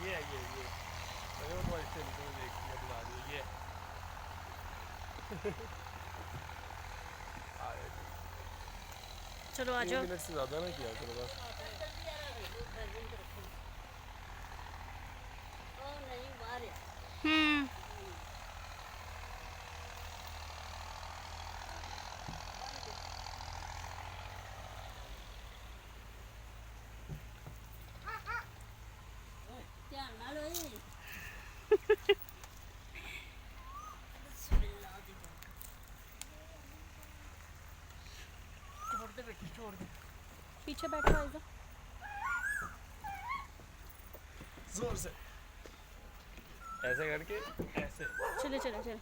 ये है ये अरे वो तो ऐसे नहीं देखती है बुला रही है ये आ गए चलो आ 3 जाओ। मिनट से ज़्यादा ना किया करो बस हम्म। छोड़ दे पीछे बैठो आइजा। जोर से ऐसे करके ऐसे चले चले चले।